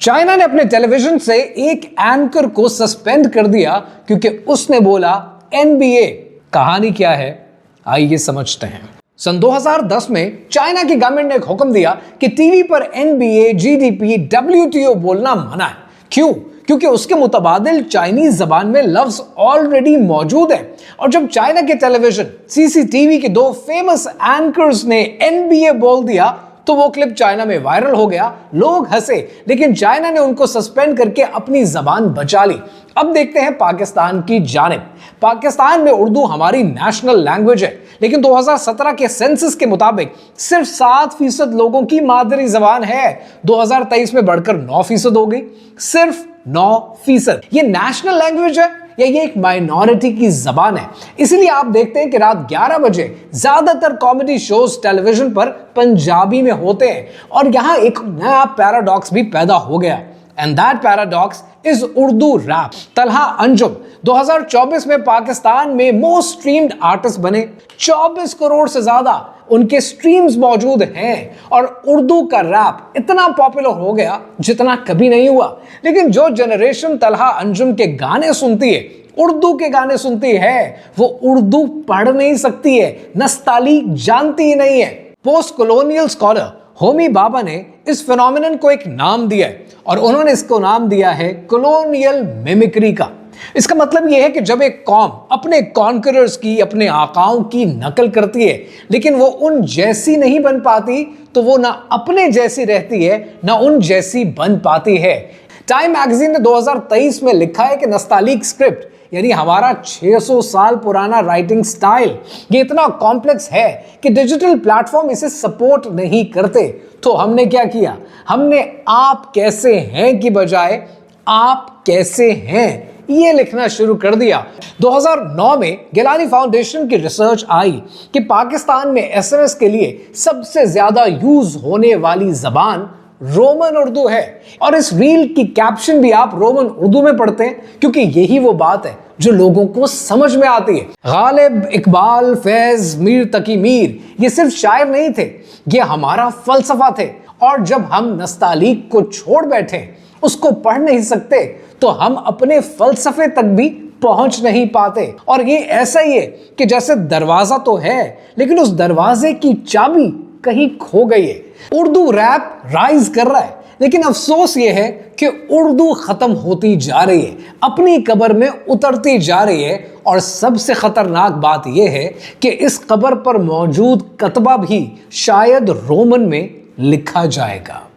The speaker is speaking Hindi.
चाइना ने अपने टेलीविजन से एक एंकर को सस्पेंड कर दिया क्योंकि उसने बोला एनबीए। कहानी क्या है, आइए समझते हैं। सन 2010 में चाइना की गवर्नमेंट ने एक हुक्म दिया कि टीवी पर एनबीए, जीडीपी, डब्ल्यूटीओ बोलना मना है। क्यों? क्योंकि उसके मुतबादिल चाइनीज जबान में लफ्ज ऑलरेडी मौजूद है। और जब चाइना के टेलीविजन सीसीटीवी के दो फेमस एंकर्स ने एनबीए बोल दिया तो वो क्लिप चाइना में वायरल हो गया, लोग हंसे, लेकिन चाइना ने उनको सस्पेंड करके अपनी जबान बचा ली। अब देखते हैं पाकिस्तान की जानिब। पाकिस्तान में उर्दू हमारी नेशनल लैंग्वेज है, लेकिन 2017 के सेंसस के मुताबिक सिर्फ 7% लोगों की मादरी जबान है। 2023 में बढ़कर 9% हो गई, सिर्फ 9%। ये नेशनल लैंग्वेज है या ये एक माइनॉरिटी की जबान है? इसीलिए आप देखते हैं कि रात 11 बजे ज्यादातर कॉमेडी शोज टेलीविजन पर पंजाबी में होते हैं। और यहां एक नया पैराडॉक्स भी पैदा हो गया, and that paradox is Urdu rap. Talha Anjum 2024 में पाकिस्तान में मोस्ट स्ट्रीम्ड आर्टिस्ट बने। 24 करोड़ से ज्यादा उनके स्ट्रीम्स मौजूद हैं और उर्दू का रैप इतना पॉपुलर हो गया जितना कभी नहीं हुआ। लेकिन जो जनरेशन तलहा अंजुम के गाने सुनती है, उर्दू के गाने सुनती है, वो उर्दू पढ़ नहीं सकती है, नस्तालीक जानती ही नहीं है। Post colonial scholar Homi Bhabha ने इस फिनोमिनन को एक नाम दिया है और उन्होंने इसको नाम दिया है कॉलोनियल मिमिक्री का। इसका मतलब यह है कि जब एक कौम अपने कॉन्करर्स की, अपने आकाओं की नकल करती है लेकिन वो उन जैसी नहीं बन पाती, तो वो ना अपने जैसी रहती है ना उन जैसी बन पाती है। टाइम मैगजीन ने 2023 में लिखा है कि नस्तालीक स्क्रिप्ट यानी हमारा 600 साल पुराना राइटिंग स्टाइल ये इतना कॉम्प्लेक्स है कि डिजिटल प्लेटफॉर्म इसे सपोर्ट नहीं करते। तो हमने क्या किया? हमने आप कैसे हैं की बजाय आप कैसे हैं ये लिखना शुरू कर दिया। 2009 में गिलानी फाउंडेशन की रिसर्च आई कि पाकिस्तान में एसएमएस के लिए सबसे ज्यादा यूज होने वाली जबान रोमन उर्दू है। और इस रील की कैप्शन भी आप रोमन उर्दू में पढ़ते हैं क्योंकि यही वो बात है जो लोगों को समझ में आती है। गालिब, इकबाल, फैज, मीर तकी मीर ये सिर्फ शायर नहीं थे, ये हमारा फलसफा थे। और जब हम नस्तालीक को छोड़ बैठे, उसको पढ़ नहीं सकते, तो हम अपने फलसफे तक भी पहुंच नहीं पाते। और ये ऐसा ही है कि जैसे दरवाजा तो है लेकिन उस दरवाजे की चाबी कहीं खो गई है। उर्दू रैप राइज कर रहा है, लेकिन अफसोस ये है कि उर्दू खत्म होती जा रही है, अपनी कब्र में उतरती जा रही है। और सबसे खतरनाक बात यह है कि इस कब्र पर मौजूद कतबा भी शायद रोमन में लिखा जाएगा।